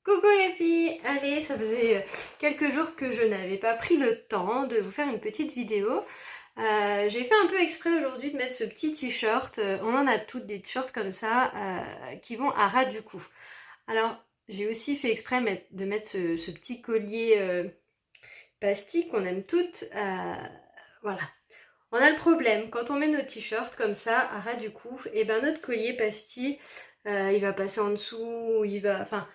Coucou les filles! Allez, ça faisait quelques jours que je n'avais pas pris le temps de vous faire une petite vidéo. J'ai fait un peu exprès aujourd'hui de mettre ce petit t-shirt. On en a toutes des t-shirts comme ça qui vont à ras du cou. Alors, j'ai aussi fait exprès de mettre ce petit collier pastille qu'on aime toutes. Voilà. On a le problème, quand on met nos t-shirts comme ça à ras du cou, et ben notre collier pastille, il va passer en dessous, enfin,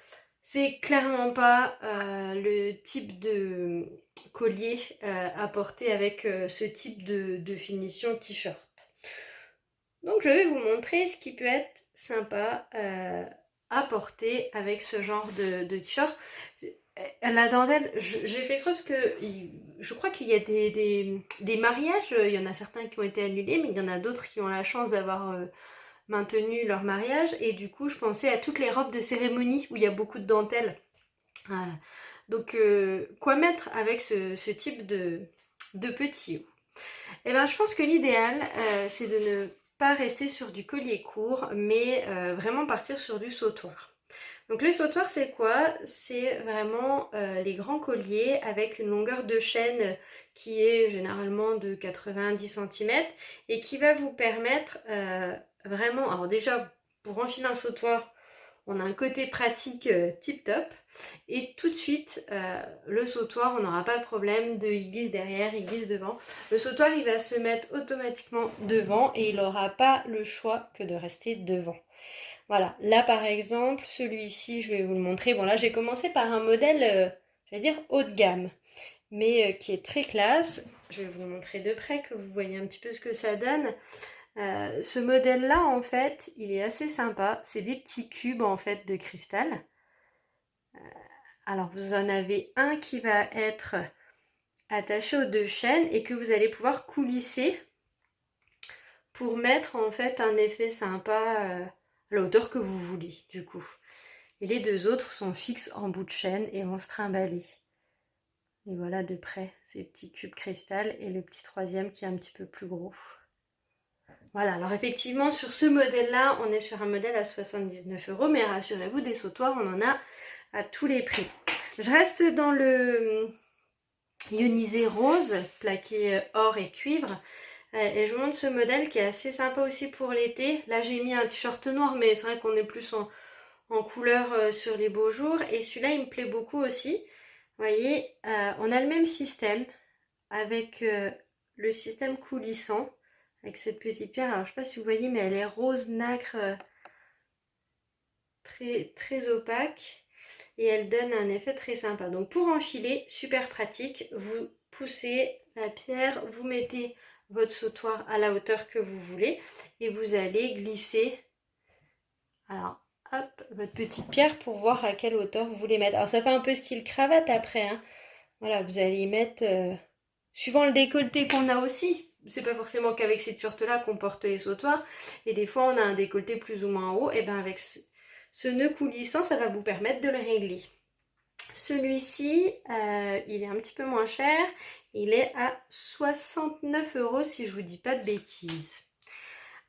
c'est clairement pas le type de collier à porter avec ce type de finition t-shirt. Donc je vais vous montrer ce qui peut être sympa à porter avec ce genre de t-shirt. La dentelle, j'ai fait exprès parce que je crois qu'il y a des mariages, il y en a certains qui ont été annulés, mais il y en a d'autres qui ont la chance d'avoir maintenu leur mariage. Et du coup, je pensais à toutes les robes de cérémonie où il y a beaucoup de dentelle. Donc, quoi mettre avec ce type de petit haut? Eh ben, je pense que l'idéal, c'est de ne pas rester sur du collier court, mais vraiment partir sur du sautoir. Donc le sautoir, c'est quoi? C'est vraiment les grands colliers avec une longueur de chaîne qui est généralement de 90 cm et qui va vous permettre vraiment, alors déjà pour enfiler un sautoir, on a un côté pratique tip top et tout de suite le sautoir, on n'aura pas de problème de il glisse derrière, il glisse devant. Le sautoir, il va se mettre automatiquement devant et il n'aura pas le choix que de rester devant. Voilà, là par exemple, celui-ci, je vais vous le montrer. Bon là, j'ai commencé par un modèle, je vais dire haut de gamme, mais qui est très classe. Je vais vous le montrer de près, que vous voyez un petit peu ce que ça donne. Ce modèle-là, en fait, il est assez sympa. C'est des petits cubes, en fait, de cristal. Alors, vous en avez un qui va être attaché aux deux chaînes et que vous allez pouvoir coulisser pour mettre, en fait, un effet sympa à la hauteur que vous voulez, du coup. Et les deux autres sont fixes en bout de chaîne et vont se trimballer. Et voilà de près ces petits cubes cristal et le petit troisième qui est un petit peu plus gros. Voilà, alors effectivement sur ce modèle-là, on est sur un modèle à 79 €, mais rassurez-vous, des sautoirs, on en a à tous les prix. Je reste dans le ionisé rose, plaqué or et cuivre. Et je vous montre ce modèle qui est assez sympa aussi pour l'été. Là j'ai mis un t-shirt noir, mais c'est vrai qu'on est plus en couleur sur les beaux jours. Et celui-là, il me plaît beaucoup aussi. Vous voyez, on a le même système avec le système coulissant, avec cette petite pierre. Alors, je ne sais pas si vous voyez, mais elle est rose nacre, très, très opaque. Et elle donne un effet très sympa. Donc, pour enfiler, super pratique. Vous poussez la pierre, vous mettez votre sautoir à la hauteur que vous voulez et vous allez glisser. Alors, hop, votre petite pierre pour voir à quelle hauteur vous voulez mettre. Alors, ça fait un peu style cravate après, hein. Voilà, vous allez y mettre, suivant le décolleté qu'on a aussi. C'est pas forcément qu'avec ces t-shirts-là qu'on porte les sautoirs. Et des fois, on a un décolleté plus ou moins haut. Et bien, avec ce nœud coulissant, ça va vous permettre de le régler. Celui-ci, il est un petit peu moins cher. Il est à 69 € si je vous dis pas de bêtises.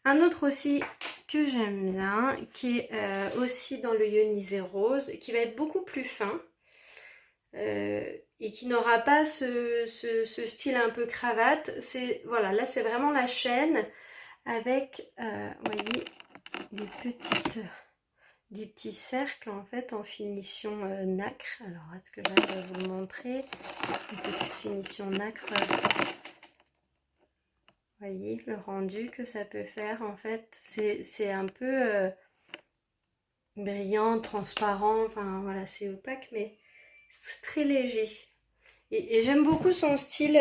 Un autre aussi que j'aime bien, qui est aussi dans le ionisé rose, qui va être beaucoup plus fin et qui n'aura pas ce style un peu cravate. Voilà, là c'est vraiment la chaîne avec, vous voyez, des petits cercles en fait en finition nacre. Alors est-ce que là je vais vous le montrer? Une petite finition nacre. Vous voyez le rendu que ça peut faire en fait. C'est un peu brillant, transparent, enfin voilà, c'est opaque mais c'est très léger. Et j'aime beaucoup son style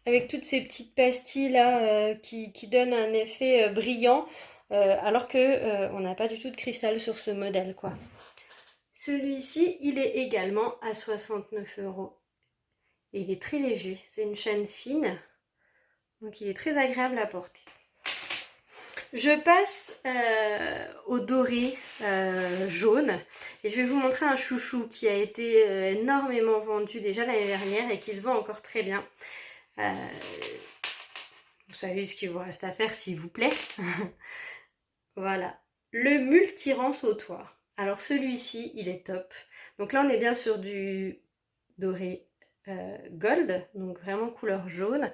avec toutes ces petites pastilles là qui donnent un effet brillant alors que on n'a pas du tout de cristal sur ce modèle quoi. Celui-ci, il est également à 69 €. Et il est très léger, c'est une chaîne fine, donc il est très agréable à porter. Je passe au doré jaune et je vais vous montrer un chouchou qui a été énormément vendu déjà l'année dernière et qui se vend encore très bien. Vous savez ce qu'il vous reste à faire s'il vous plaît. Voilà, le multirang sautoir. Alors celui-ci, il est top. Donc là, on est bien sur du doré gold, donc vraiment couleur jaune.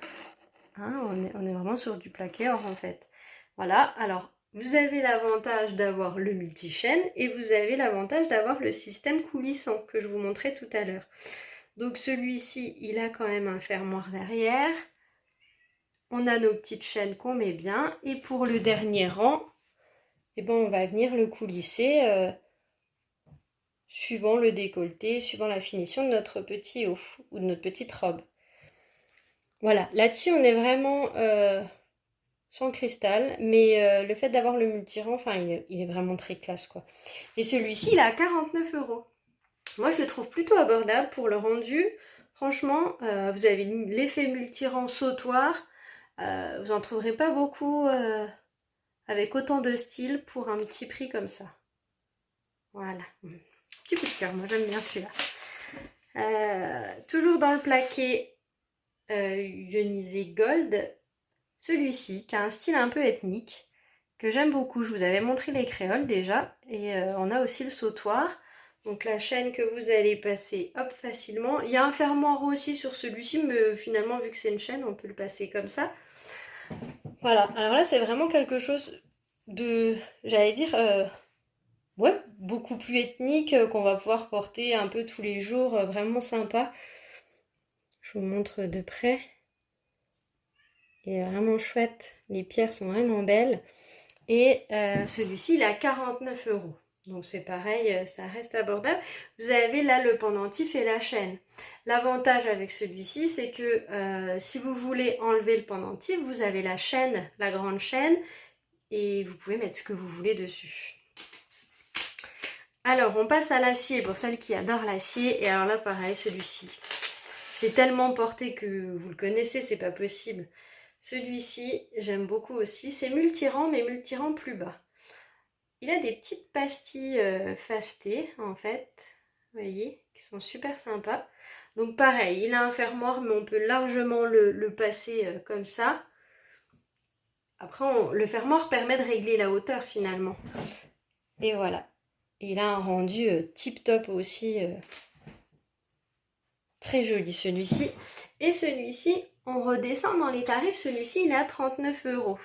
Hein, on est vraiment sur du plaqué or en fait. Voilà, alors vous avez l'avantage d'avoir le multi-chaîne et vous avez l'avantage d'avoir le système coulissant que je vous montrais tout à l'heure. Donc celui-ci, il a quand même un fermoir derrière. On a nos petites chaînes qu'on met bien. Et pour le dernier rang, eh ben, on va venir le coulisser suivant le décolleté, suivant la finition de notre petit haut ou de notre petite robe. Voilà, là-dessus on est vraiment sans cristal, mais le fait d'avoir le multirang, enfin il est vraiment très classe quoi. Et celui-ci il est à 49 €. Moi je le trouve plutôt abordable pour le rendu. Franchement, vous avez l'effet multirang sautoir, vous n'en trouverez pas beaucoup avec autant de style pour un petit prix comme ça. Voilà, petit coup de cœur, moi j'aime bien celui-là. Toujours dans le plaqué ionisé gold, celui-ci qui a un style un peu ethnique, que j'aime beaucoup. Je vous avais montré les créoles déjà, et on a aussi le sautoir. Donc la chaîne que vous allez passer hop facilement. Il y a un fermoir aussi sur celui-ci, mais finalement vu que c'est une chaîne, on peut le passer comme ça. Voilà, alors là c'est vraiment quelque chose de, j'allais dire, ouais, beaucoup plus ethnique, qu'on va pouvoir porter un peu tous les jours, vraiment sympa. Je vous montre de près. Il est vraiment chouette, les pierres sont vraiment belles. Et celui-ci, il est à 49 €. Donc c'est pareil, ça reste abordable. Vous avez là le pendentif et la chaîne. L'avantage avec celui-ci, c'est que si vous voulez enlever le pendentif, vous avez la chaîne, la grande chaîne, et vous pouvez mettre ce que vous voulez dessus. Alors, on passe à l'acier pour celles qui adorent l'acier. Et alors là, pareil, celui-ci. J'ai tellement porté que vous le connaissez, c'est pas possible. Celui-ci, j'aime beaucoup aussi. C'est multirang, mais multirang plus bas. Il a des petites pastilles fastées, en fait. Vous voyez, qui sont super sympas. Donc pareil, il a un fermoir, mais on peut largement le passer comme ça. Après, le fermoir permet de régler la hauteur, finalement. Et voilà. Il a un rendu tip top aussi. Très joli celui-ci. Et celui-ci, on redescend dans les tarifs. Celui-ci, il est à 39 €.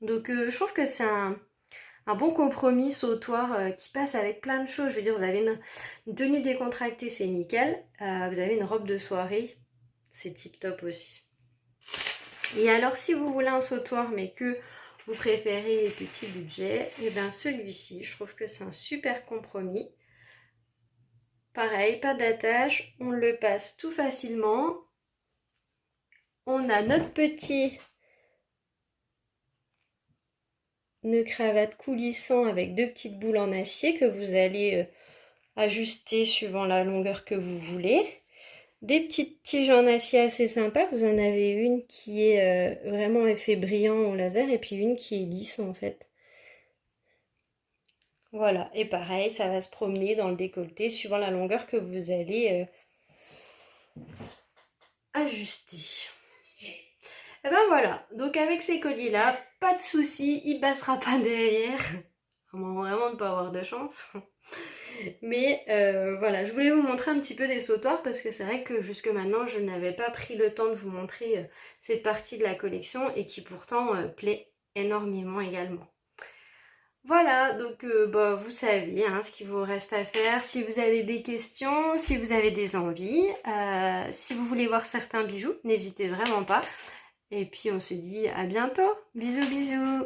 Donc je trouve que c'est un bon compromis sautoir qui passe avec plein de choses. Je veux dire, vous avez une tenue décontractée, c'est nickel. Vous avez une robe de soirée, c'est tip top aussi. Et alors, si vous voulez un sautoir, mais que vous préférez les petits budgets, et bien celui-ci, je trouve que c'est un super compromis. Pareil, pas d'attache, on le passe tout facilement. On a notre petit nœud cravate coulissant avec 2 petites boules en acier que vous allez ajuster suivant la longueur que vous voulez. Des petites tiges en acier assez sympas. Vous en avez une qui est vraiment effet brillant au laser et puis une qui est lisse en fait. Voilà, et pareil, ça va se promener dans le décolleté suivant la longueur que vous allez ajuster. Et ben voilà, donc avec ces colis là, pas de souci, il passera pas derrière. Vraiment ne pas avoir de chance. Mais voilà, je voulais vous montrer un petit peu des sautoirs parce que c'est vrai que jusque maintenant je n'avais pas pris le temps de vous montrer cette partie de la collection et qui pourtant plaît énormément également. Voilà, donc vous savez hein, ce qu'il vous reste à faire. Si vous avez des questions, si vous avez des envies, si vous voulez voir certains bijoux, n'hésitez vraiment pas. Et puis on se dit à bientôt. Bisous bisous.